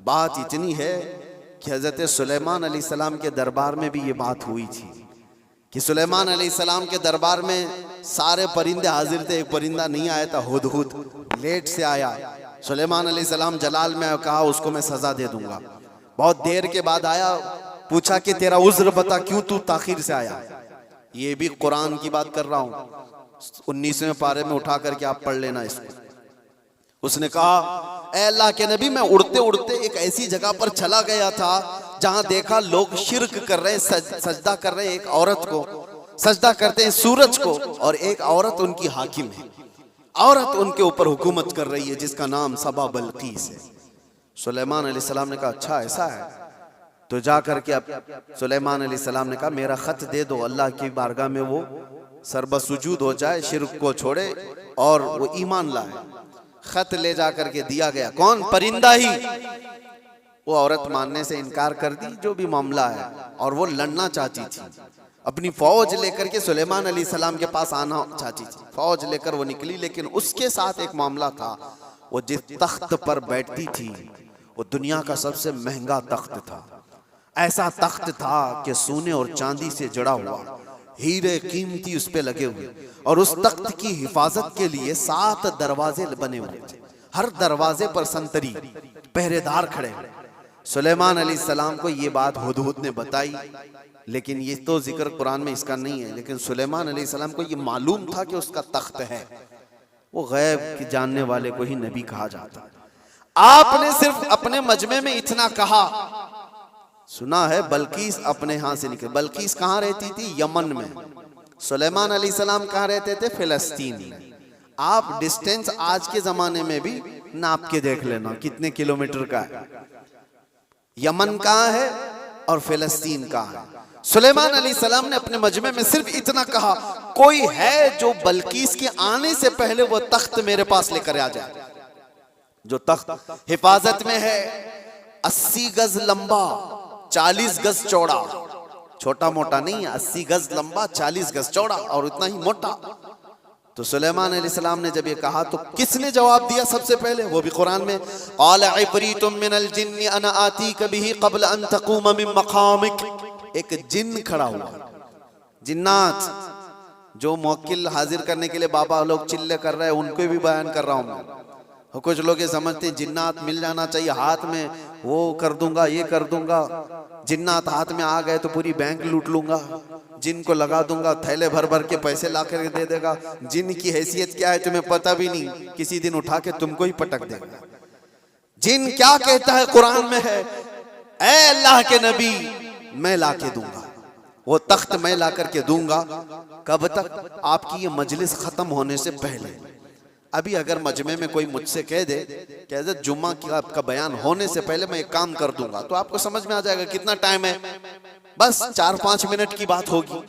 बात इतनी है कि हजरत सुलेमान अलैहिस्सलाम के दरबार में भी ये बात हुई थी कि सुलेमान अलैहिस्सलाम के दरबार में सारे परिंदे हाजिर थे, एक परिंदा नहीं आया था, हुदहुद लेट से आया। सुलेमान अलैहिस्सलाम जलाल में कहा उसको मैं सजा दे दूंगा। बहुत देर के बाद आया, पूछा कि तेरा उज्र बता, क्यों तू ताखिर से आया। ये भी कुरान की बात कर रहा हूं, 19वें पारे में उठा करके आप पढ़ लेना इसको। उसने कहा ऐ अल्लाह के नबी, मैं उड़ते उड़ते एक ऐसी जगह पर चला गया था जहां देखा लोग शिर्क कर रहे हैं, सजदा कर रहे हैं एक औरत को, सजदा करते हैं सूरज को, और एक औरत उनकी हाकिम है, औरत उनके ऊपर हुकूमत कर रही है जिसका नाम सबा बल्कीस है। सुलेमान अलैहिस्सलाम ने कहा अच्छा ऐसा है, तो जा करके अब सुलेमान अलैहिस्सलाम ने कहा मेरा खत दे दो, अल्लाह की बारगाह में वो सरबसुजूद हो जाए, शिर्क को छोड़े और वो ईमान लाए। खत ले जा करके दिया गया, कौन? परिंदा ही। वो औरत मानने से इनकार कर दी, जो भी मामला है, और वो लड़ना चाहती थी, अपनी फौज लेकर के सुलेमान अलैहिस्सलाम के पास आना चाहती थी। फौज लेकर वो निकली, लेकिन उसके साथ एक मामला था। वो जिस तख्त पर बैठती थी वो दुनिया का सबसे महंगा तख्त था। ऐसा तख्त था कि सोने और चांदी से जड़ा हुआ, हीरे कीमती उस पे लगे हुए, और उस तख्त की हिफाजत के लिए 7 दरवाजे बने हुए थे। हर दरवाजे पर संतरी पहरेदार खड़े। सुलेमान अलैहिस्सलाम को ये बात हुदहुद ने बताई, लेकिन ये तो जिक्र कुरान में इसका नहीं है। लेकिन सुलेमान अलैहिस्सलाम को ये मालूम था कि उसका तख्त है। वो गैब के जानने वाले को ही नबी कहा जाता है। आपने सिर्फ अपने मजमे में इतना कहा, सुना है बल्कीस अपने यहाँ से निकले। बल्कीस कहाँ रहती थी? यमन में। सुलेमान अलैहिस्सलाम कहाँ रहते थे? फिलिस्तीन में। आप डिस्टेंस आज के जमाने में भी नाप के देख लेना कितने किलोमीटर का है। यमन कहाँ है और फिलिस्तीन कहाँ है। सुलेमान अलैहिस्सलाम ने अपने मजमे में सिर्फ इतना कहा, कोई है जो बल्कीस के आने से पहले वो तख्त मेरे पास लेकर आ जाए। जो तख्त हिफाजत में है, 80 गज लंबा, 40 गज चौड़ा, छोटा मोटा नहीं है, 80 गज लंबा, 40 गज चौड़ा और उतना ही मोटा। तो सुलेमान अलैहिस्सलाम ने जब ये कहा तो किसने जवाब दिया सबसे पहले? वो भी कुरान में, क़ाल इफ़रीतुम मिनल जिन्नि अना आतीका बिही क़ब्ल अन तक़ूम मिन मक़ामिक। एक जिन खड़ा हुआ, जिन्नात जो मुवक्किल हाजिर करने के लिए बाबा लोग चिल्ले कर रहे हैं, उनको भी बयान कर रहा हूं मैं। कुछ लोग ये समझते हैं जिन्नात मिल जाना चाहिए, हाथ में वो कर दूंगा, ये कर दूंगा। जिन्नात हाथ में आ गए तो पूरी बैंक लूट लूंगा, जिन को लगा दूंगा, थैले भर भर के पैसे ला कर दे देगा। जिन की हैसियत क्या है तुम्हें पता भी नहीं, किसी दिन उठा के तुमको ही पटक देगा। जिन क्या कहता है कुरान में है, ऐ अल्लाह के नबी मैं ला के दूंगा, वो तख्त मैं ला करके दूंगा। कब तक? आपकी ये मजलिस खत्म होने से पहले। अभी अगर मजमे में कोई मुझसे कह दे कि जुम्मा की आपका बयान होने से पहले मैं एक काम कर दूंगा, तो आपको समझ में आ जाएगा कितना टाइम है। बस 4-5 मिनट की बात होगी।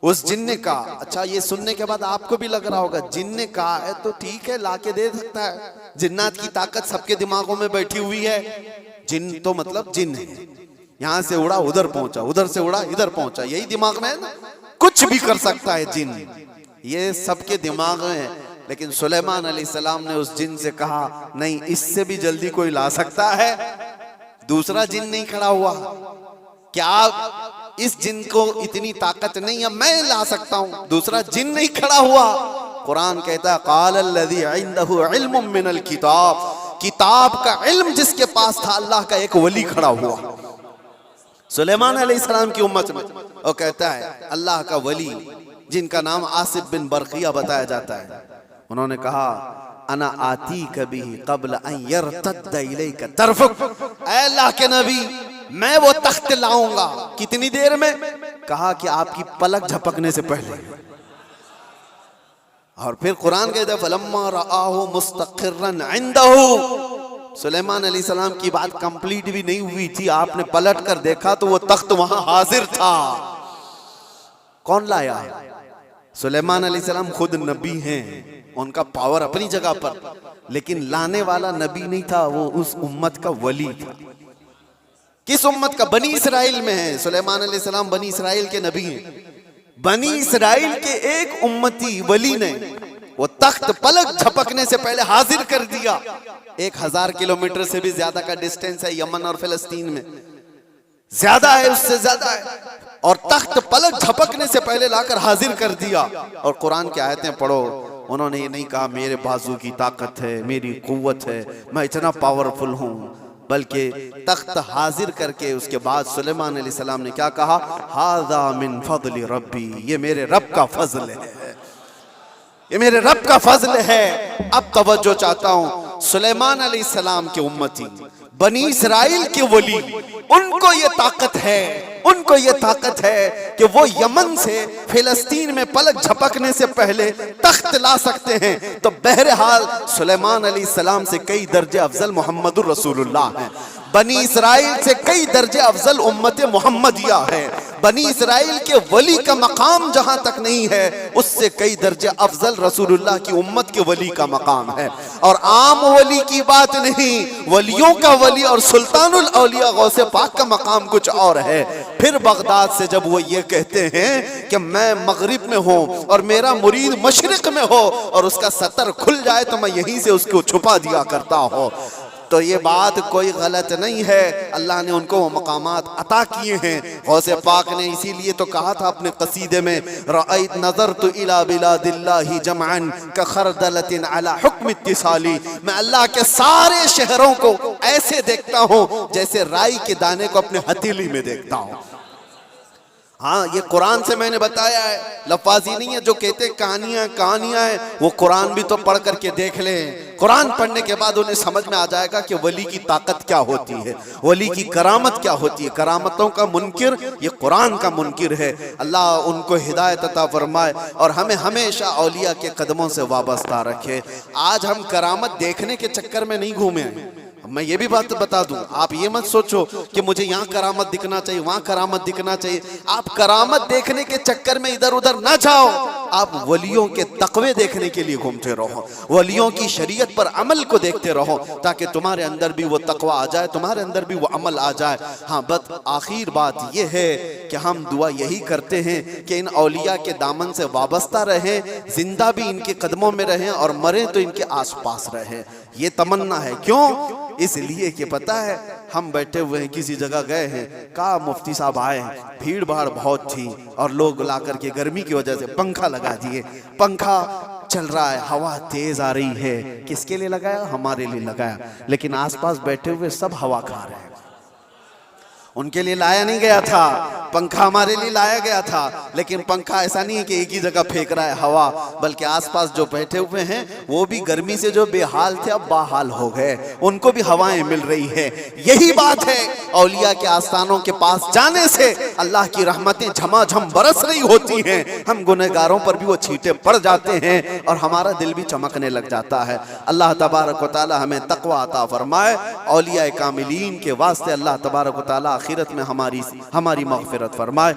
उस जिन ने कहा, अच्छा ये सुनने के बाद आपको भी लग रहा होगा जिन ने कहा है तो ठीक है, ला के दे सकता है। जिन्नात की ताकत सबके दिमागों में बैठी हुई है। जिन तो मतलब जिन है, यहां से उड़ा उधर पहुंचा, उधर से उड़ा इधर पहुंचा, यही दिमाग में है ना। कुछ भी कर सकता है जिन, ये सबके दिमाग में है। लेकिन सुलेमान अलैहिस्सलाम ने उस जिन से कहा नहीं, इससे भी जल्दी कोई ला सकता है। दूसरा जिन नहीं खड़ा हुआ, क्या इस जिन को इतनी ताकत नहीं है, मैं ला सकता हूं। दूसरा जिन नहीं खड़ा हुआ। कुरान कहता है क़ाल अल्लज़ी इंदहु इल्मुम मिनल किताब, किताब का इल्म जिसके पास था, अल्लाह का एक वली खड़ा हुआ सुलेमान अलैहिस्सलाम की उम्मत में। वो कहता है अल्लाह का वली, जिनका नाम आसिफ बिन बरकिया बताया जाता है, उन्होंने कहा अना आती कभी क़ब्ल अन यरतद्द इलैका तरफुक। ऐ अल्लाह के नबी मैं वो तख्त लाऊंगा। कितनी देर में? कहा कि आपकी पलक झपकने से पहले। और फिर कुरान कहता है फलम्मा रआहु मुस्तक़िर्रन इंदहु। सुलेमान अलैहिस्सलाम की बात कंप्लीट भी नहीं हुई थी, आपने पलट कर देखा तो वो तख्त वहां हाजिर था। कौन लाया? सुलेमान अलैहिस्सलाम खुद नबी हैं, उनका पावर अपनी जगह पर, लेकिन लाने वाला नबी नहीं था, वो उस उम्मत का वली था। किस उम्मत का? बनी इसराइल में है। सुलेमान अलैहिस्सलाम बनी इसराइल के नबी हैं। बनी इसराइल के एक उम्मती वली ने वो तख्त पलक झपकने से पहले हाजिर कर दिया। 1000 किलोमीटर से भी ज्यादा का डिस्टेंस है यमन और फिलिस्तीन में, ज्यादा है, उससे ज्यादा है, और तख्त पलक झपकने से पहले लाकर हाजिर कर दिया। और कुरान की आयतें पढ़ो, उन्होंने ये नहीं कहा मेरे बाजू की ताकत है, मेरी कुव्वत है, मैं इतना पावरफुल हूं, बल्कि तख्त हाजिर करके उसके बाद सुलेमान अलैहिस्सलाम ने क्या कहा, हाज़ा मिन फज़्ल रब्बी, ये मेरे रब का फजल है, ये मेरे रब का फजल है। अब तवज्जो चाहता हूं, सुलेमान अलैहिस्सलाम के उम्मती, बनी इस्राइल के वली, उनको ये ताकत है, उनको ये ताकत है कि वो यमन से फिलिस्तीन में पलक झपकने से पहले तख्त ला सकते हैं। तो बहरहाल सुलेमान अलैहिस्सलाम से कई दर्जे अफजल मोहम्मदुर रसूलुल्लाह हैं, बनी इस्राइल से कई दर्जे अफजल उम्मत मोहम्मदिया है। बनी इस्राइल के वली का मकाम जहां तक नहीं है, उससे कई दर्जे अफजल रसूलुल्लाह की उम्मत के वली का मकाम है। और आम वली की बात नहीं, वलियों का वली और सुल्तानुल औलिया गौसे पाक का मकाम कुछ और है। फिर बगदाद से जब वो ये कहते हैं कि मैं मगरिब में हूं और मेरा मुरीद मशरिक में हो और उसका सतर खुल जाए तो मैं यहीं से उसको छुपा दिया करता हूं, तो ये बात कोई गलत नहीं है। अल्लाह ने उनको वो मकामात अता किए हैं। गौसे पाक ने इसीलिए तो कहा था अपने कसीदे में, रअयत नज़रतु इला बिलादिल्लाहि जमअन का खरदलतिन अला हुक्म इत्तिसाली, मैं अल्लाह के सारे शहरों को ऐसे देखता हूँ जैसे राई के दाने को अपने हथेली में देखता हूँ। हाँ, ये कुरान से मैंने बताया है, लफाजी नहीं है। जो कहते कहानियां हैं, वो कुरान भी तो पढ़ करके देख लें। कुरान पढ़ने के बाद उन्हें समझ में आ जाएगा कि वली की ताकत क्या होती है, वली की करामत क्या होती है। करामतों का मुनकिर ये कुरान का मुनकिर है। अल्लाह उनको हिदायत अता फरमाए और हमें हमेशा औलिया के कदमों से वाबस्ता रखे। आज हम करामत देखने के चक्कर में नहीं घूमे। मैं ये भी बात बता दूं, आप ये मत सोचो कि मुझे यहाँ करामत दिखना चाहिए, वहां करामत दिखना चाहिए। आप करामत देखने के चक्कर में इधर उधर ना जाओ, आप वलियों के तकवे देखने के लिए घूमते रहो, वलियों की शरीयत पर अमल को देखते रहो, ताकि तुम्हारे अंदर भी वो तकवा आ जाए, तुम्हारे अंदर भी वो अमल आ जाए। हाँ, बस आखिर बात ये है कि हम दुआ यही करते हैं कि इन औलिया के दामन से वाबस्ता रहें, जिंदा भी इनके कदमों में रहें और मरें तो इनके आसपास रहें। ये तमन्ना है। क्यों? इसलिए कि पता है हम बैठे हुए हैं, किसी जगह गए हैं, कहा मुफ्ती साहब आए हैं, भीड़ भाड़ बहुत थी और लोग ला करके गर्मी की वजह से पंखा लगा दिए, पंखा चल रहा है, हवा तेज आ रही है। किसके लिए लगाया? हमारे लिए लगाया। लेकिन आसपास बैठे हुए सब हवा खा रहे हैं। उनके लिए लाया नहीं गया था पंखा, हमारे लिए लाया गया था। लेकिन पंखा ऐसा नहीं है कि एक ही जगह फेंक रहा है हवा, बल्कि आसपास जो बैठे हुए हैं वो भी गर्मी से जो बेहाल थे अब बाहाल हो गए, उनको भी हवाएं मिल रही है। यही बात है, औलिया के आस्थानों के पास जाने से अल्लाह की रहमतें झमाझम बरस रही होती हैं। हम गुनहगारों पर भी वो छींटे पड़ जाते हैं और हमारा दिल भी चमकने लग जाता है। अल्लाह तबारक व तआला हमें तकवा अता फरमाए। औलिया कामिलीन के वास्ते अल्लाह तबारक व तआला आखिरत में हमारी मग़फ़िरत फरमाए।